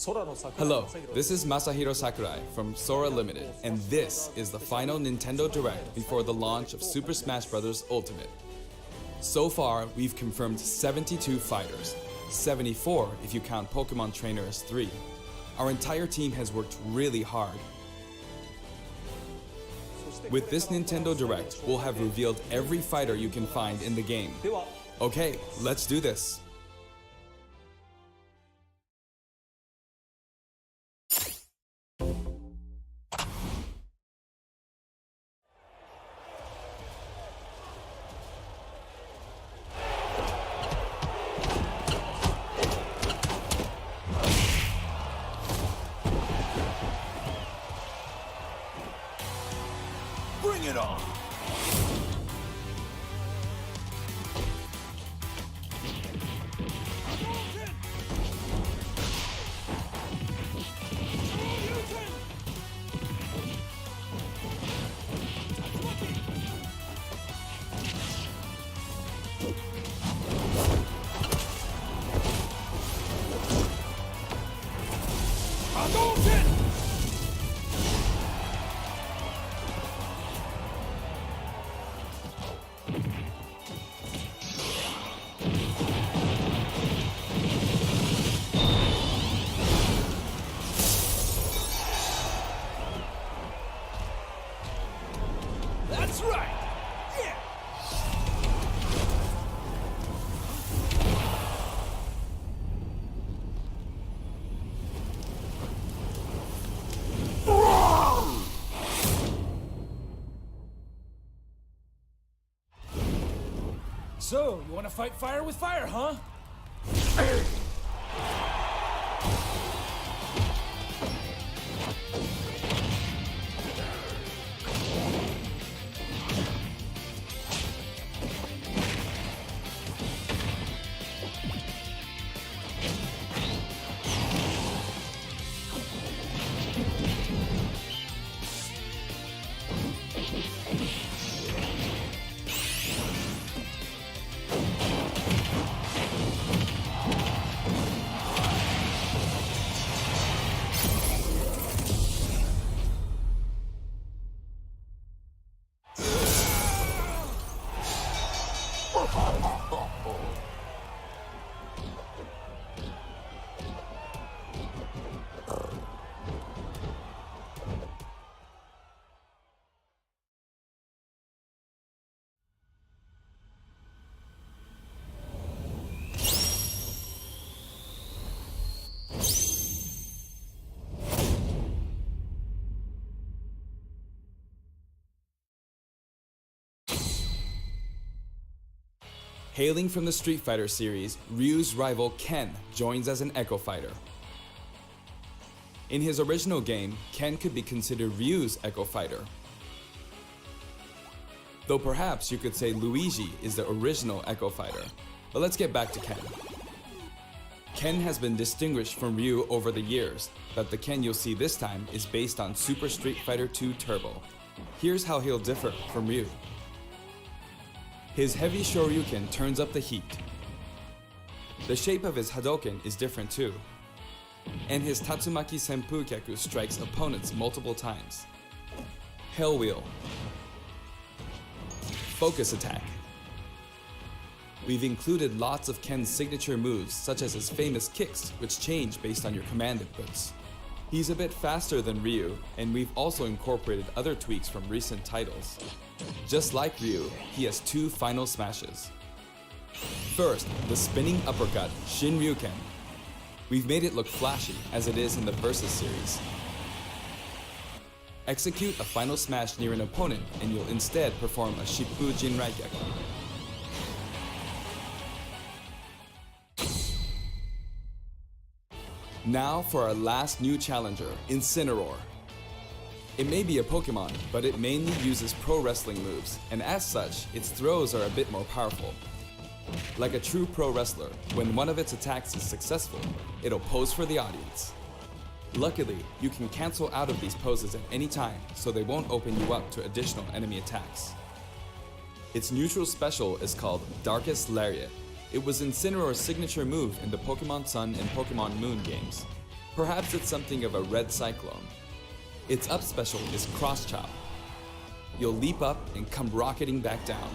Hello, this is Masahiro Sakurai from Sora Limited, and this is the final Nintendo Direct before the launch of Super Smash Bros. Ultimate. So far, we've confirmed 72 fighters, 74 if you count Pokemon Trainer as 3. Our entire team has worked really hard. With this Nintendo Direct, we'll have revealed every fighter you can find in the game. Okay, let's do this. Bring it on! That's right! Yeah! So, you want to fight fire with fire, huh? Hailing from the Street Fighter series, Ryu's rival Ken joins as an Echo Fighter. In his original game, Ken could be considered Ryu's Echo Fighter. Though perhaps you could say Luigi is the original Echo Fighter. But let's get back to Ken. Ken has been distinguished from Ryu over the years, but the Ken you'll see this time is based on Super Street Fighter 2 Turbo. Here's how he'll differ from Ryu. His heavy Shoryuken turns up the heat. The shape of his Hadoken is different too. And his Tatsumaki Senpukyaku strikes opponents multiple times. Hell Wheel. Focus Attack. We've included lots of Ken's signature moves, such as his famous kicks, which change based on your command inputs. He's a bit faster than Ryu, and we've also incorporated other tweaks from recent titles. Just like Ryu, he has 2 final smashes. First, the spinning uppercut, Shinryuken. We've made it look flashy, as it is in the Versus series. Execute a final smash near an opponent, and you'll instead perform a Shippu Jinraigyaku. Now for our last new challenger, Incineroar. It may be a Pokemon, but it mainly uses pro wrestling moves, and as such, its throws are a bit more powerful. Like a true pro wrestler, when one of its attacks is successful, it'll pose for the audience. Luckily, you can cancel out of these poses at any time, so they won't open you up to additional enemy attacks. Its neutral special is called Darkest Lariat. It was Incineroar's signature move in the Pokemon Sun and Pokemon Moon games. Perhaps it's something of a red cyclone. Its up special is Cross Chop. You'll leap up and come rocketing back down.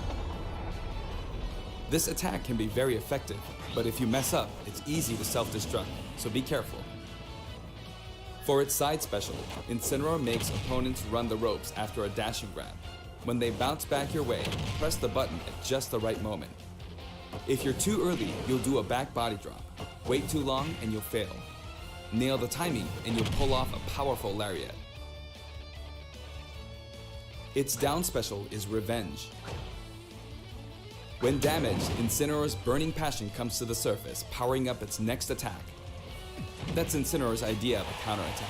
This attack can be very effective, but if you mess up, it's easy to self-destruct, so be careful. For its side special, Incineroar makes opponents run the ropes after a dashing grab. When they bounce back your way, press the button at just the right moment. If you're too early, you'll do a back body drop. Wait too long and you'll fail. Nail the timing and you'll pull off a powerful lariat. Its down special is Revenge. When damaged, Incineroar's Burning Passion comes to the surface, powering up its next attack. That's Incineroar's idea of a counterattack.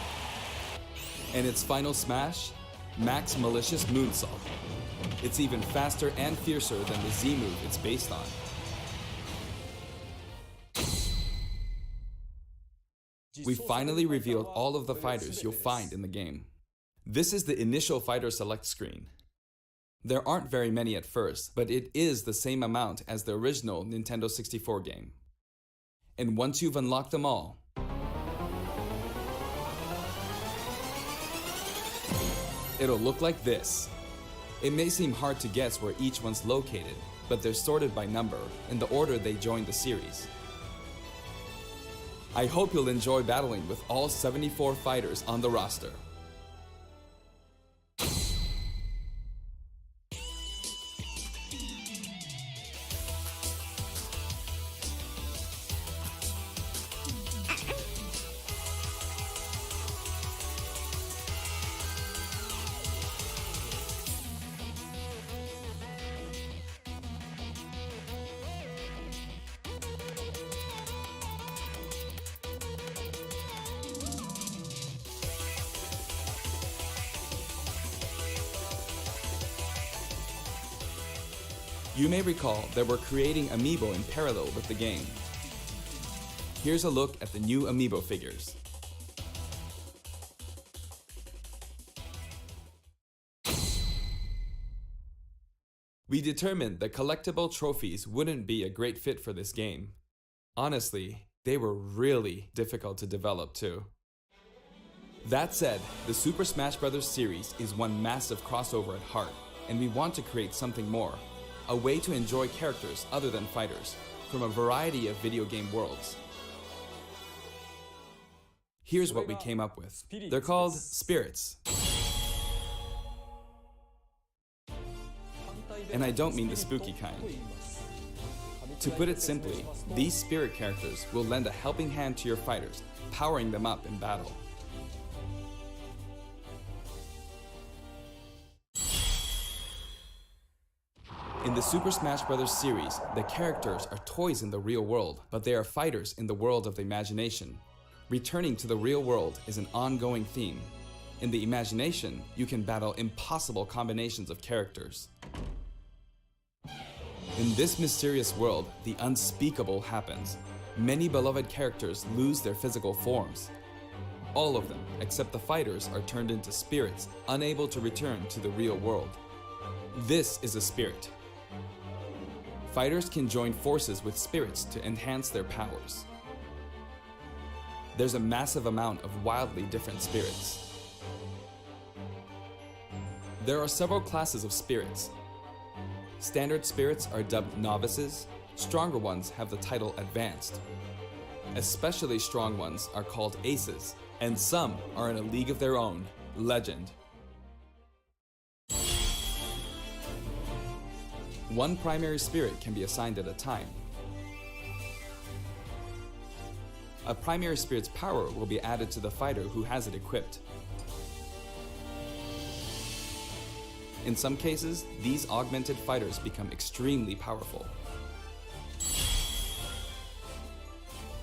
And its final smash? Max Malicious Moonsault. It's even faster and fiercer than the Z move it's based on. We finally revealed all of the fighters you'll find in the game. This is the initial fighter select screen. There aren't very many at first, but it is the same amount as the original Nintendo 64 game. And once you've unlocked them all, it'll look like this. It may seem hard to guess where each one's located, but they're sorted by number in the order they joined the series. I hope you'll enjoy battling with all 74 fighters on the roster. You may recall that we're creating Amiibo in parallel with the game. Here's a look at the new Amiibo figures. We determined that collectible trophies wouldn't be a great fit for this game. Honestly, they were really difficult to develop too. That said, the Super Smash Bros. Series is one massive crossover at heart, and we want to create something more. A way to enjoy characters other than fighters, from a variety of video game worlds. Here's what we came up with. They're called Spirits. And I don't mean the spooky kind. To put it simply, these spirit characters will lend a helping hand to your fighters, powering them up in battle. In the Super Smash Bros. Series, the characters are toys in the real world, but they are fighters in the world of the imagination. Returning to the real world is an ongoing theme. In the imagination, you can battle impossible combinations of characters. In this mysterious world, the unspeakable happens. Many beloved characters lose their physical forms. All of them, except the fighters, are turned into spirits, unable to return to the real world. This is a spirit. Fighters can join forces with spirits to enhance their powers. There's a massive amount of wildly different spirits. There are several classes of spirits. Standard spirits are dubbed novices. Stronger ones have the title advanced. Especially strong ones are called aces, and some are in a league of their own, legend. One primary spirit can be assigned at a time. A primary spirit's power will be added to the fighter who has it equipped. In some cases, these augmented fighters become extremely powerful.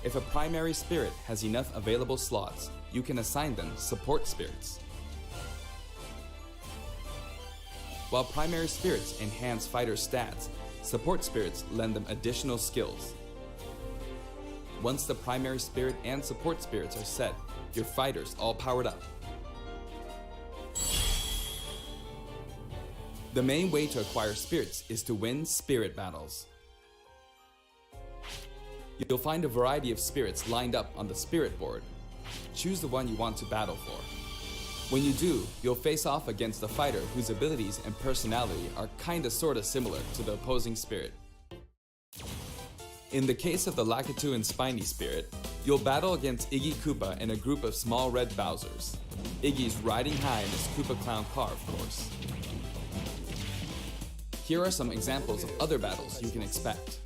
If a primary spirit has enough available slots, you can assign them support spirits. While primary spirits enhance fighters' stats, support spirits lend them additional skills. Once the primary spirit and support spirits are set, your fighters all powered up. The main way to acquire spirits is to win spirit battles. You'll find a variety of spirits lined up on the spirit board. choose the one you want to battle for. When you do, you'll face off against a fighter whose abilities and personality are kinda sorta similar to the opposing spirit. In the case of the Lakitu and Spiny spirit, you'll battle against Iggy Koopa and a group of small red Bowsers. Iggy's riding high in his Koopa Clown car, of course. Here are some examples of other battles you can expect.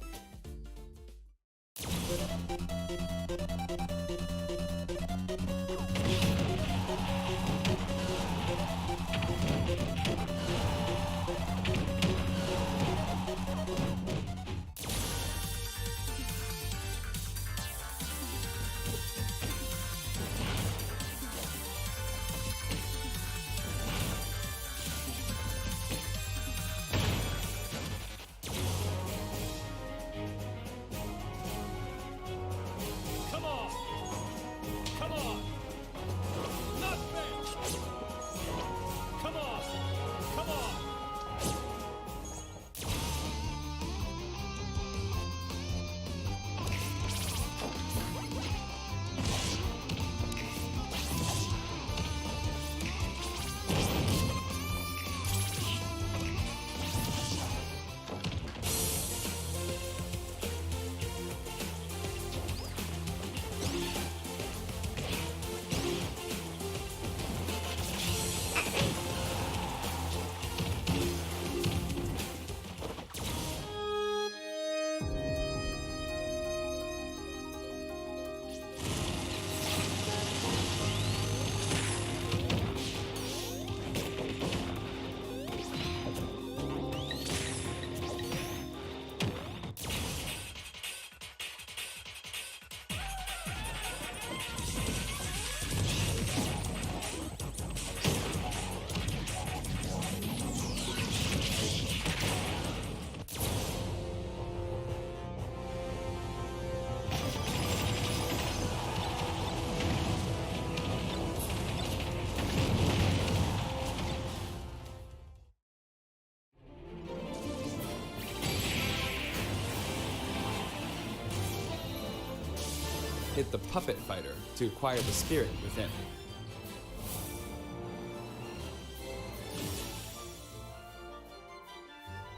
Hit the Puppet Fighter to acquire the spirit within.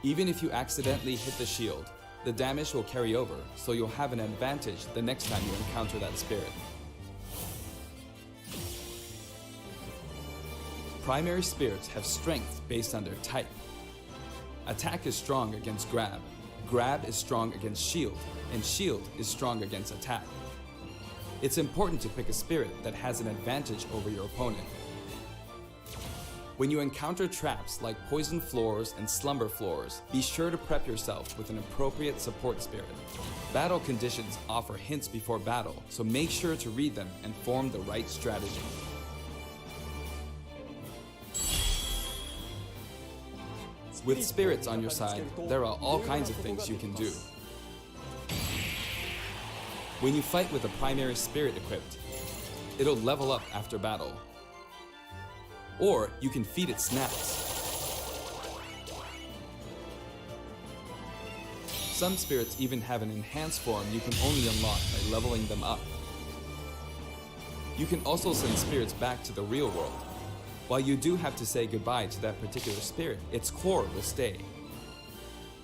Even if you accidentally hit the shield, the damage will carry over, so you'll have an advantage the next time you encounter that spirit. Primary spirits have strength based on their type. Attack is strong against grab, grab is strong against shield, and shield is strong against attack. It's important to pick a spirit that has an advantage over your opponent. When you encounter traps like poison floors and slumber floors, be sure to prep yourself with an appropriate support spirit. Battle conditions offer hints before battle, so make sure to read them and form the right strategy. With spirits on your side, there are all kinds of things you can do. When you fight with a primary spirit equipped, it'll level up after battle. Or you can feed it snaps. Some spirits even have an enhanced form you can only unlock by leveling them up. You can also send spirits back to the real world. While you do have to say goodbye to that particular spirit, its core will stay.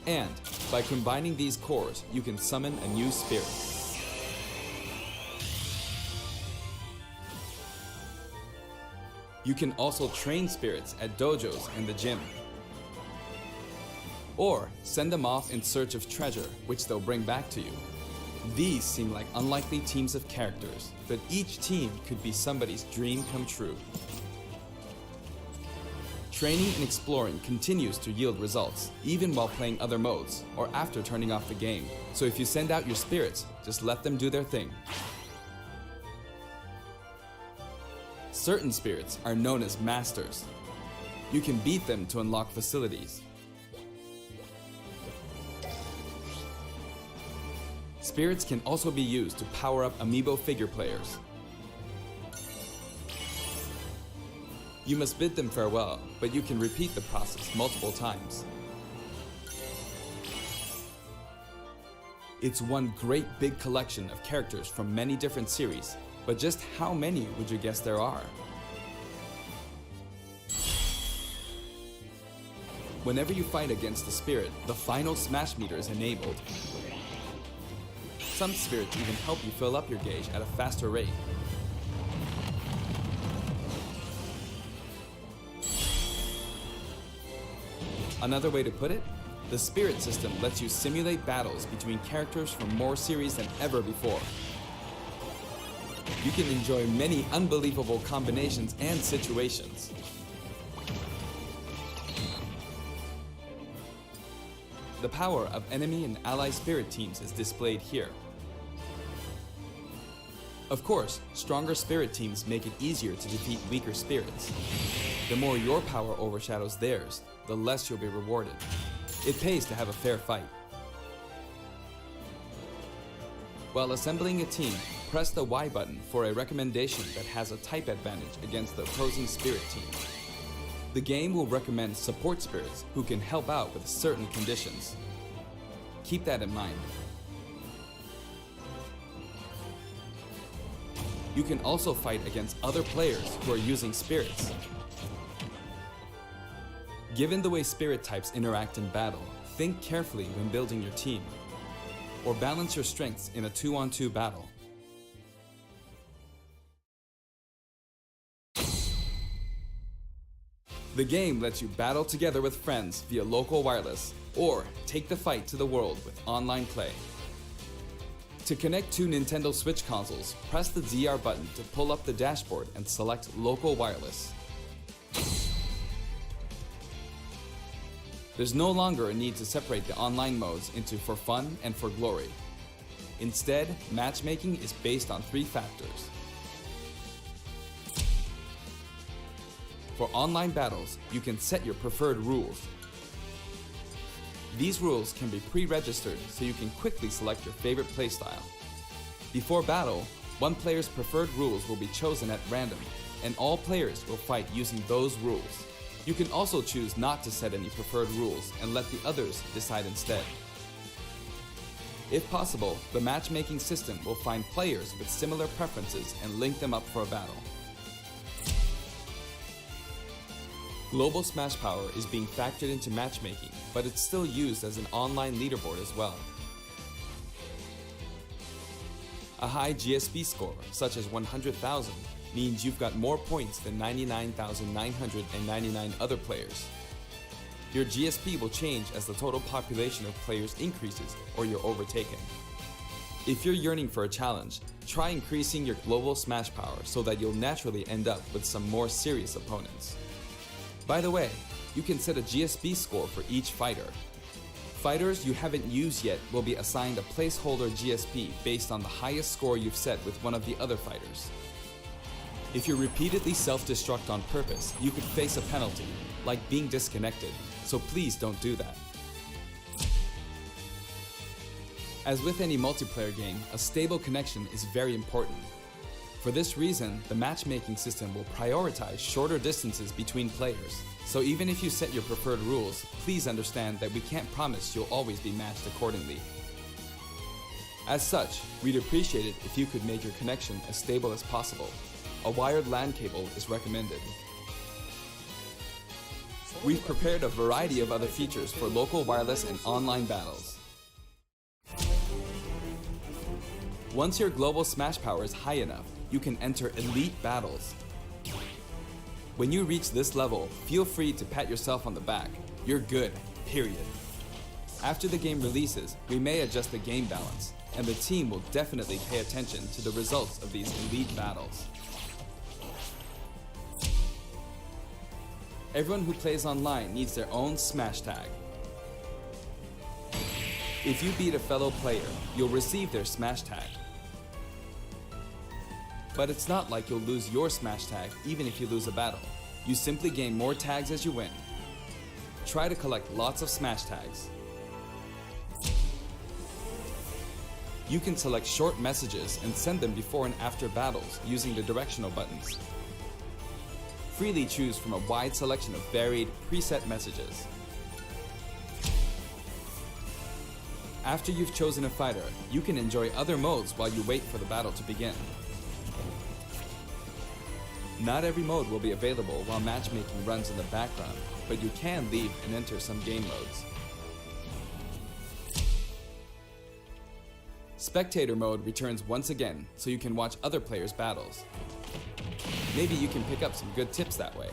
And by combining these cores, you can summon a new spirit. You can also train spirits at dojos and the gym. Or send them off in search of treasure, which they'll bring back to you. These seem like unlikely teams of characters, but each team could be somebody's dream come true. Training and exploring continues to yield results, even while playing other modes, or after turning off the game. So if you send out your spirits, just let them do their thing. Certain spirits are known as masters. You can beat them to unlock facilities. Spirits can also be used to power up amiibo figure players. You must bid them farewell, but you can repeat the process multiple times. It's one great big collection of characters from many different series, But just how many would you guess there are? Whenever you fight against the spirit, the final smash meter is enabled. Some spirits even help you fill up your gauge at a faster rate. Another way to put it, the spirit system lets you simulate battles between characters from more series than ever before. You can enjoy many unbelievable combinations and situations. The power of enemy and ally spirit teams is displayed here. Of course, stronger spirit teams make it easier to defeat weaker spirits. The more your power overshadows theirs, the less you'll be rewarded. It pays to have a fair fight. While assembling a team, press the Y button for a recommendation that has a type advantage against the opposing spirit team. The game will recommend support spirits who can help out with certain conditions. Keep that in mind. You can also fight against other players who are using spirits. Given the way spirit types interact in battle, think carefully when building your team, or balance your strengths in a 2-on-2 battle. The game lets you battle together with friends via local wireless, or take the fight to the world with online play. To connect two Nintendo Switch consoles, press the ZR button to pull up the dashboard and select local wireless. There's no longer a need to separate the online modes into for fun and for glory. Instead, matchmaking is based on 3 factors. For online battles, you can set your preferred rules. These rules can be pre-registered so you can quickly select your favorite playstyle. Before battle, one player's preferred rules will be chosen at random, and all players will fight using those rules. You can also choose not to set any preferred rules and let the others decide instead. If possible, the matchmaking system will find players with similar preferences and link them up for a battle. Global Smash Power is being factored into matchmaking, but it's still used as an online leaderboard as well. A high GSP score, such as 100,000, means you've got more points than 99,999 other players. Your GSP will change as the total population of players increases or you're overtaken. If you're yearning for a challenge, try increasing your global Smash Power so that you'll naturally end up with some more serious opponents. By the way, you can set a GSP score for each fighter. Fighters you haven't used yet will be assigned a placeholder GSP based on the highest score you've set with one of the other fighters. If you repeatedly self-destruct on purpose, you could face a penalty, like being disconnected, so please don't do that. As with any multiplayer game, a stable connection is very important. For this reason, the matchmaking system will prioritize shorter distances between players. So even if you set your preferred rules, please understand that we can't promise you'll always be matched accordingly. As such, we'd appreciate it if you could make your connection as stable as possible. A wired LAN cable is recommended. We've prepared a variety of other features for local wireless and online battles. Once your global Smash Power is high enough, you can enter elite battles. When you reach this level, feel free to pat yourself on the back. You're good, period. After the game releases, we may adjust the game balance, and the team will definitely pay attention to the results of these elite battles. Everyone who plays online needs their own Smash Tag. If you beat a fellow player, you'll receive their Smash Tag. But it's not like you'll lose your Smash Tag even if you lose a battle. You simply gain more tags as you win. Try to collect lots of Smash Tags. You can select short messages and send them before and after battles using the directional buttons. Freely choose from a wide selection of varied, preset messages. After you've chosen a fighter, you can enjoy other modes while you wait for the battle to begin. Not every mode will be available while matchmaking runs in the background, but you can leave and enter some game modes. Spectator mode returns once again, so you can watch other players' battles. Maybe you can pick up some good tips that way.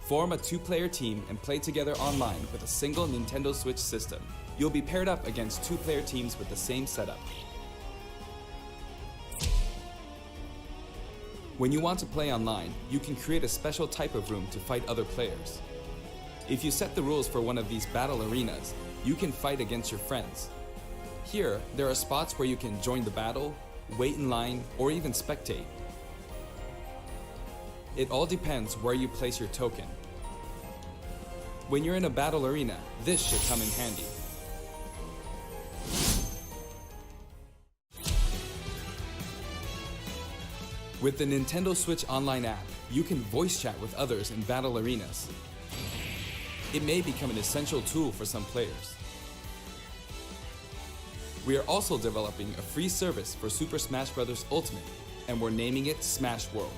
Form a 2-player team and play together online with a single Nintendo Switch system. You'll be paired up against 2-player teams with the same setup. When you want to play online, you can create a special type of room to fight other players. If you set the rules for one of these battle arenas, you can fight against your friends. Here, there are spots where you can join the battle, wait in line, or even spectate. It all depends where you place your token. When you're in a battle arena, this should come in handy. With the Nintendo Switch Online app, you can voice chat with others in battle arenas. It may become an essential tool for some players. We are also developing a free service for Super Smash Bros. Ultimate, and we're naming it Smash World.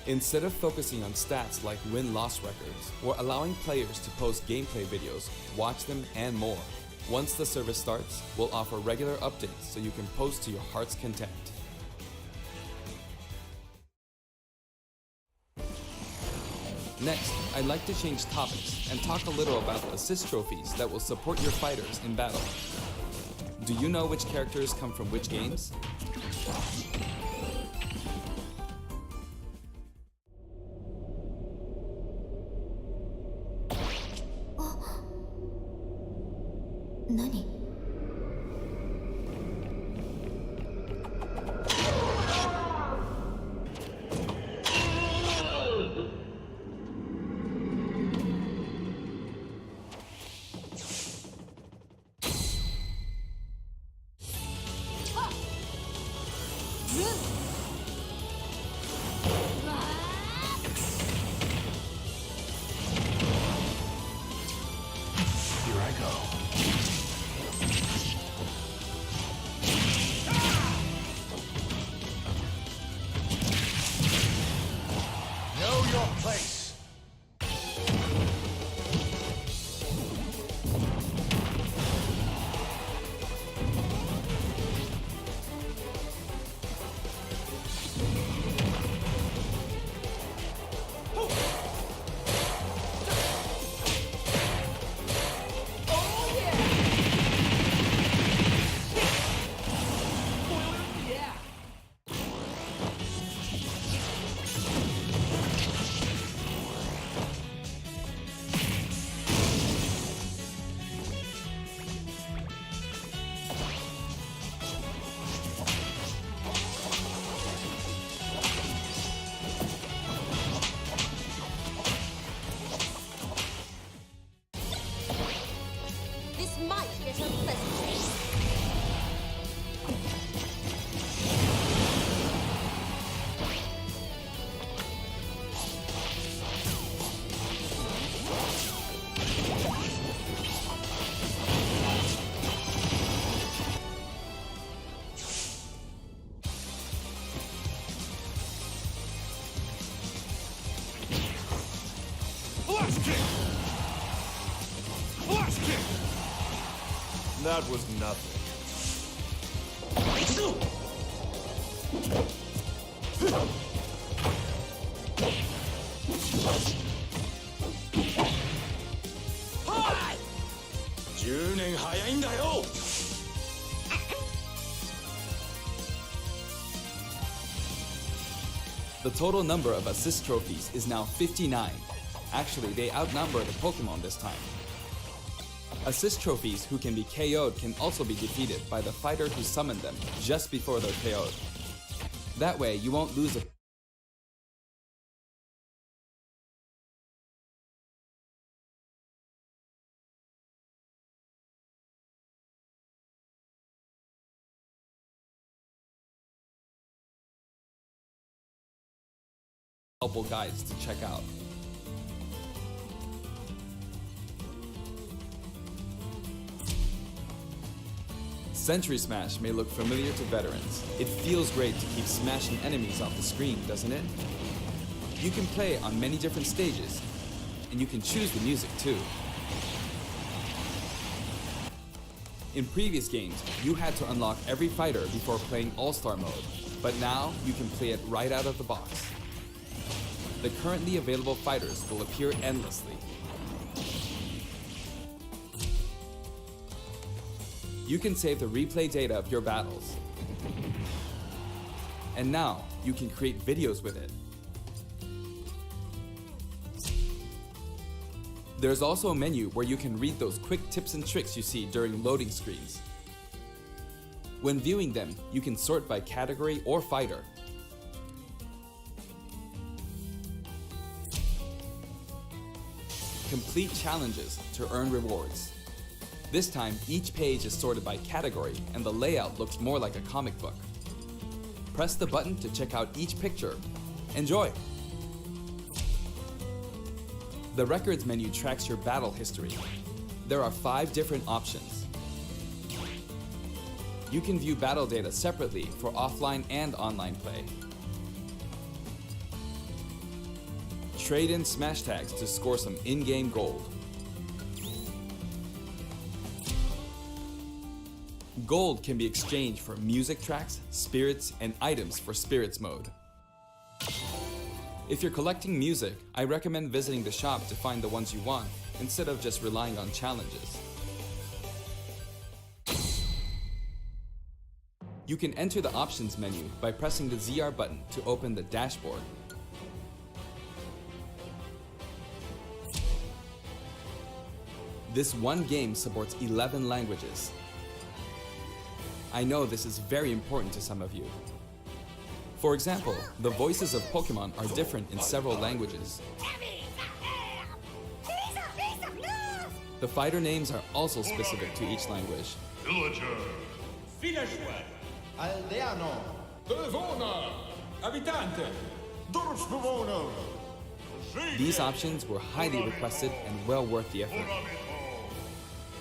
Instead of focusing on stats like win-loss records, or allowing players to post gameplay videos, watch them, and more. Once the service starts, we'll offer regular updates so you can post to your heart's content. Next, I'd like to change topics and talk a little about assist trophies that will support your fighters in battle. Do you know which characters come from which games? That was nothing. Hi! 10年早いんだよ! The total number of assist trophies is now 59. Actually, they outnumber the Pokemon this time. Assist trophies who can be KO'd can also be defeated by the fighter who summoned them just before they're KO'd. That way, you won't lose a helpful guides to check out. Century Smash may look familiar to veterans. It feels great to keep smashing enemies off the screen, doesn't it? You can play on many different stages, and you can choose the music too. In previous games, you had to unlock every fighter before playing All-Star mode, but now you can play it right out of the box. The currently available fighters will appear endlessly. You can save the replay data of your battles. And now, you can create videos with it. There's also a menu where you can read those quick tips and tricks you see during loading screens. When viewing them, you can sort by category or fighter. Complete challenges to earn rewards. This time, each page is sorted by category and the layout looks more like a comic book. Press the button to check out each picture. Enjoy! The records menu tracks your battle history. There are 5 different options. You can view battle data separately for offline and online play. Trade in smash tags to score some in-game gold. Gold can be exchanged for music tracks, spirits, and items for spirits mode. If you're collecting music, I recommend visiting the shop to find the ones you want, instead of just relying on challenges. You can enter the options menu by pressing the ZR button to open the dashboard. This one game supports 11 languages. I know this is very important to some of you. For example, the voices of Pokemon are different in several languages. The fighter names are also specific to each language. Villager. Villageois. Aldeano. Devona. Abitante. Dorfbewohner. These options were highly requested and well worth the effort.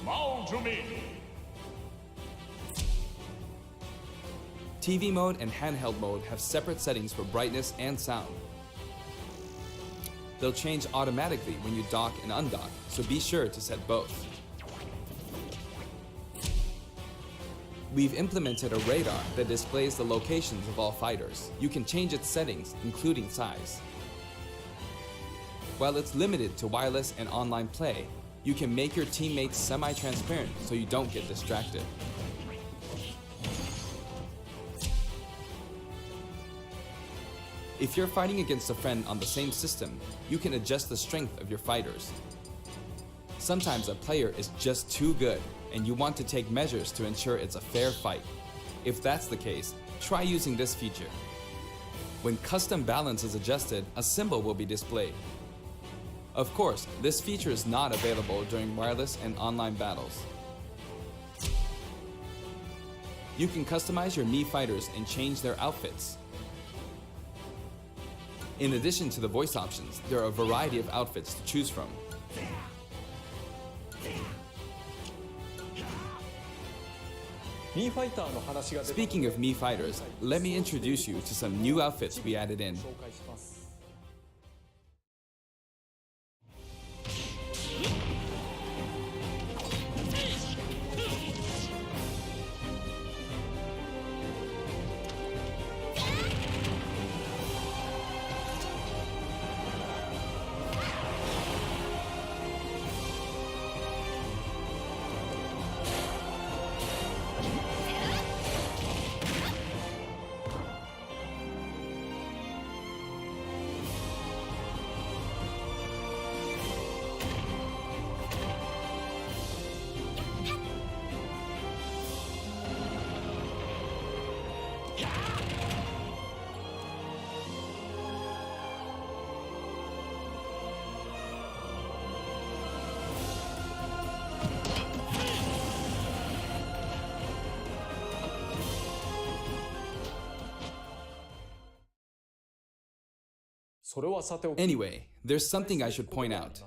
Maljumi. TV mode and handheld mode have separate settings for brightness and sound. They'll change automatically when you dock and undock, so be sure to set both. We've implemented a radar that displays the locations of all fighters. You can change its settings, including size. While it's limited to wireless and online play, you can make your teammates semi-transparent so you don't get distracted. If you're fighting against a friend on the same system, you can adjust the strength of your fighters. Sometimes a player is just too good, and you want to take measures to ensure it's a fair fight. If that's the case, try using this feature. When custom balance is adjusted, a symbol will be displayed. Of course, this feature is not available during wireless and online battles. You can customize your Mii fighters and change their outfits. In addition to the voice options, there are a variety of outfits to choose from. Speaking of Mii fighters, let me introduce you to some new outfits we added in. Anyway, there's something I should point out.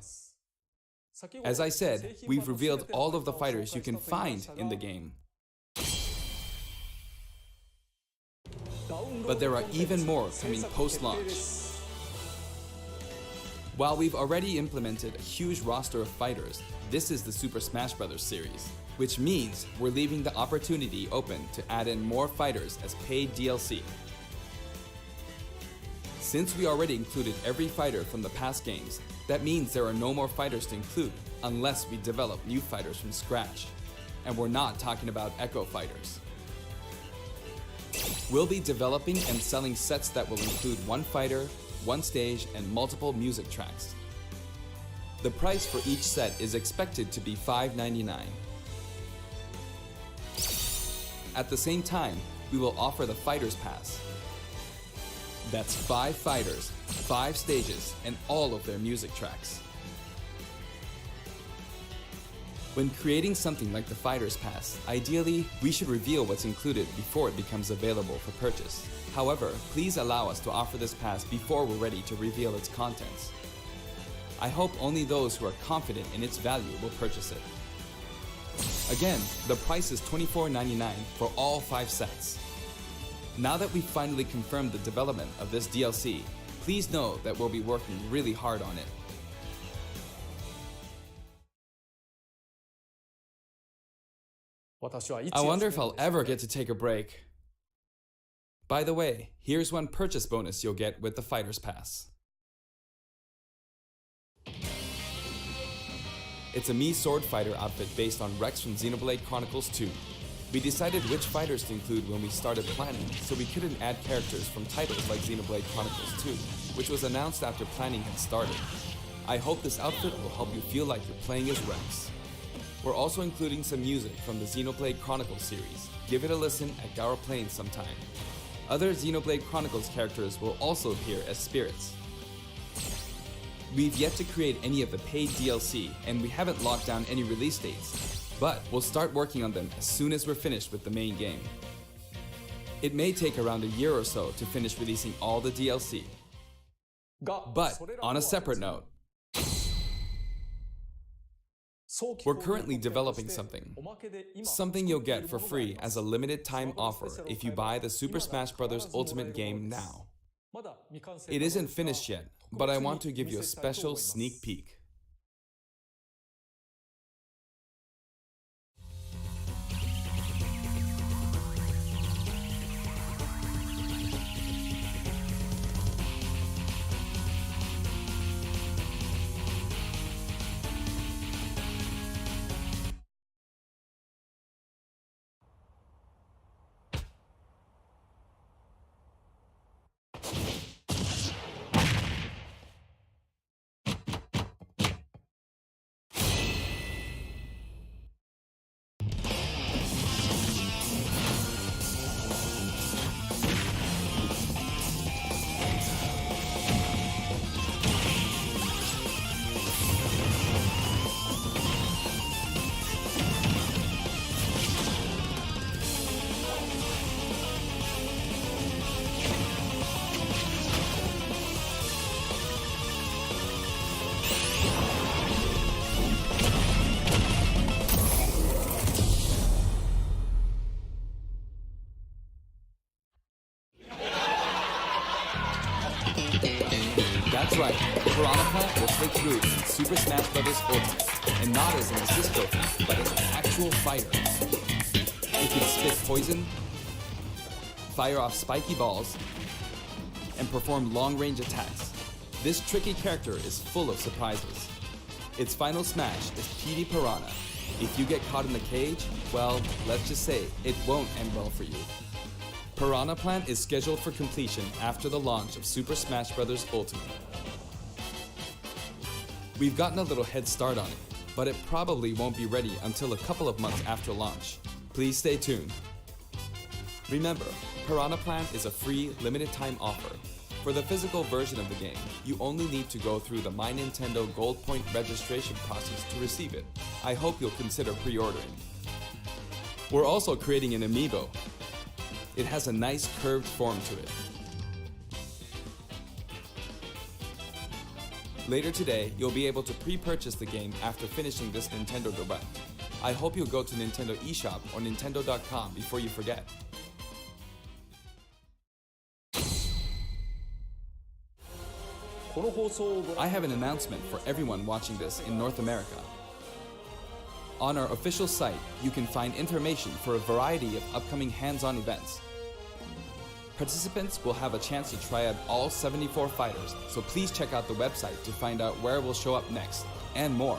As I said, we've revealed all of the fighters you can find in the game. but there are even more coming post-launch. While we've already implemented a huge roster of fighters, this is the Super Smash Bros. Series, which means we're leaving the opportunity open to add in more fighters as paid DLC. Since we already included every fighter from the past games, that means there are no more fighters to include unless we develop new fighters from scratch. And we're not talking about Echo Fighters. We'll be developing and selling sets that will include one fighter, one stage, and multiple music tracks. The price for each set is expected to be $5.99. At the same time, we will offer the Fighters Pass. That's 5 fighters, 5 stages, and all of their music tracks. When creating something like the Fighters Pass, ideally, we should reveal what's included before it becomes available for purchase. However, please allow us to offer this pass before we're ready to reveal its contents. I hope only those who are confident in its value will purchase it. Again, the price is $24.99 for all 5 sets. Now that we've finally confirmed the development of this DLC, please know that we'll be working really hard on it. I wonder if I'll ever get to take a break. By the way, here's one purchase bonus you'll get with the Fighters Pass. It's a Mii Sword Fighter outfit based on Rex from Xenoblade Chronicles 2. We decided which fighters to include when we started planning, so we couldn't add characters from titles like Xenoblade Chronicles 2, which was announced after planning had started. I hope this outfit will help you feel like you're playing as Rex. We're also including some music from the Xenoblade Chronicles series. Give it a listen at Gaura Plains sometime. Other Xenoblade Chronicles characters will also appear as spirits. We've yet to create any of the paid DLC, and we haven't locked down any release dates, but we'll start working on them as soon as we're finished with the main game. It may take around a year or so to finish releasing all the DLC. But on a separate note, we're currently developing something you'll get for free as a limited time offer if you buy the Super Smash Bros. Ultimate game now. It isn't finished yet, but I want to give you a special sneak peek. That's right, Piranha Plant will take root in Super Smash Bros. Ultimate, and not as an assist trophy, but as an actual fighter. It can spit poison, fire off spiky balls, and perform long-range attacks. This tricky character is full of surprises. Its final smash is PD Piranha. If you get caught in the cage, well, let's just say it won't end well for you. Piranha Plant is scheduled for completion after the launch of Super Smash Bros. Ultimate. We've gotten a little head start on it, but it probably won't be ready until a couple of months after launch. Please stay tuned. Remember, Piranha Plant is a free, limited-time offer. For the physical version of the game, you only need to go through the My Nintendo Gold Point registration process to receive it. I hope you'll consider pre-ordering. We're also creating an amiibo. It has a nice curved form to it. Later today, you'll be able to pre-purchase the game after finishing this Nintendo Direct. I hope you'll go to Nintendo eShop or Nintendo.com before you forget. I have an announcement for everyone watching this in North America. On our official site, you can find information for a variety of upcoming hands-on events. Participants will have a chance to try out all 74 fighters, so please check out the website to find out where we'll show up next, and more.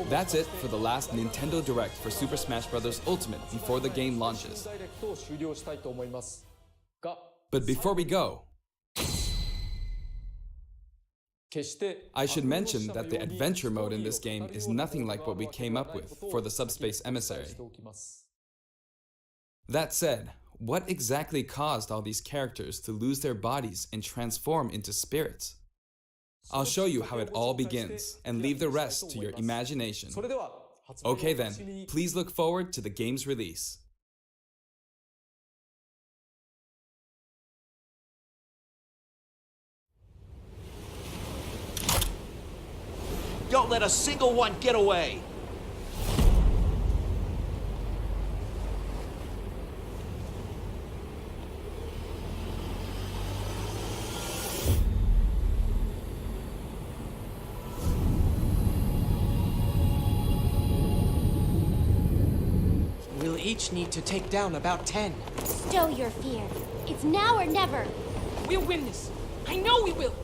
That's it for the last Nintendo Direct for Super Smash Bros. Ultimate before the game launches. But before we go, I should mention that the adventure mode in this game is nothing like what we came up with for the Subspace Emissary. That said, what exactly caused all these characters to lose their bodies and transform into spirits? I'll show you how it all begins and leave the rest to your imagination. Okay then, please look forward to the game's release. Don't let a single one get away! We'll each need to take down about 10. Stow your fear. It's now or never. We'll win this. I know we will.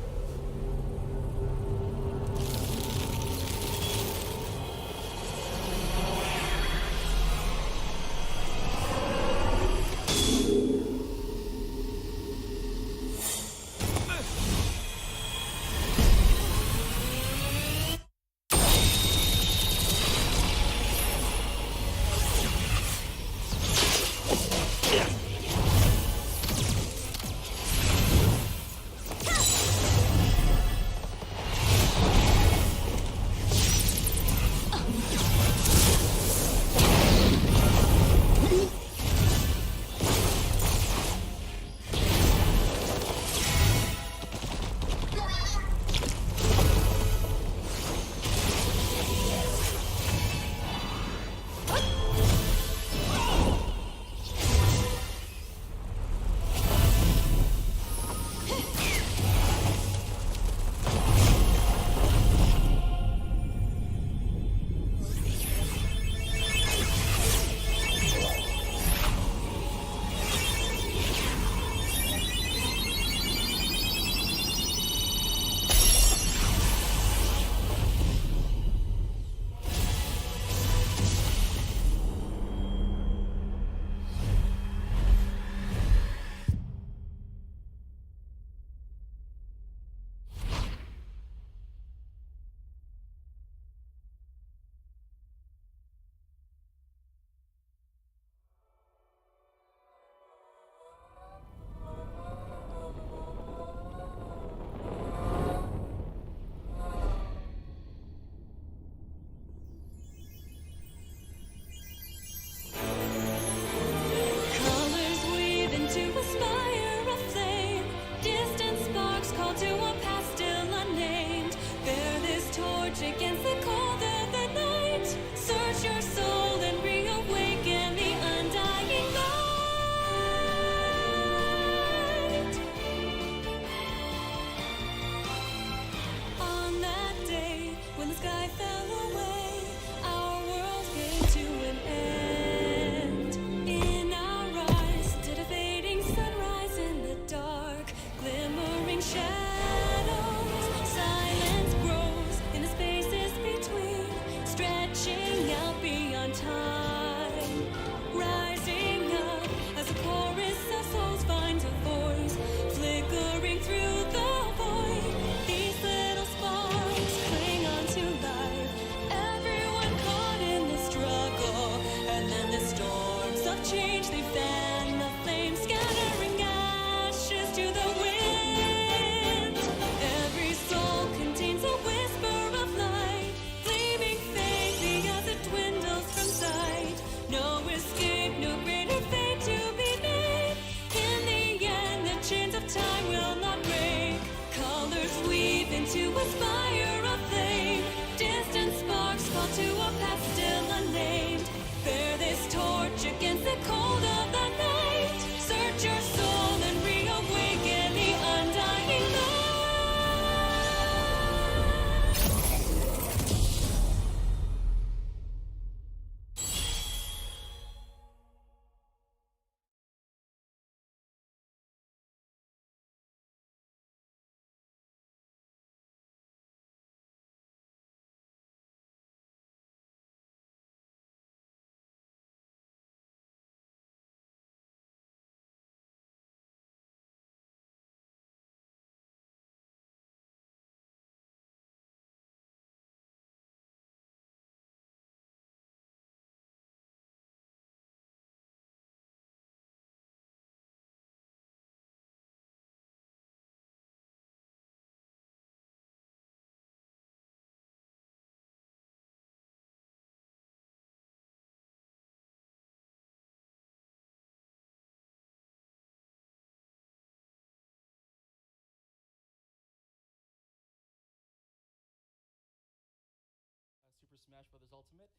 Smash Brothers Ultimate.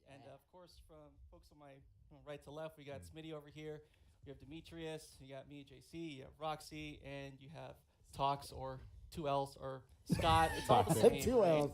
And of course, from folks on my right to left, we got Smitty over here. You have Demetrius, you got me, JC, you have Roxy, and you have Tox or 2Ls or Scott. It's all the same. Two right? L's.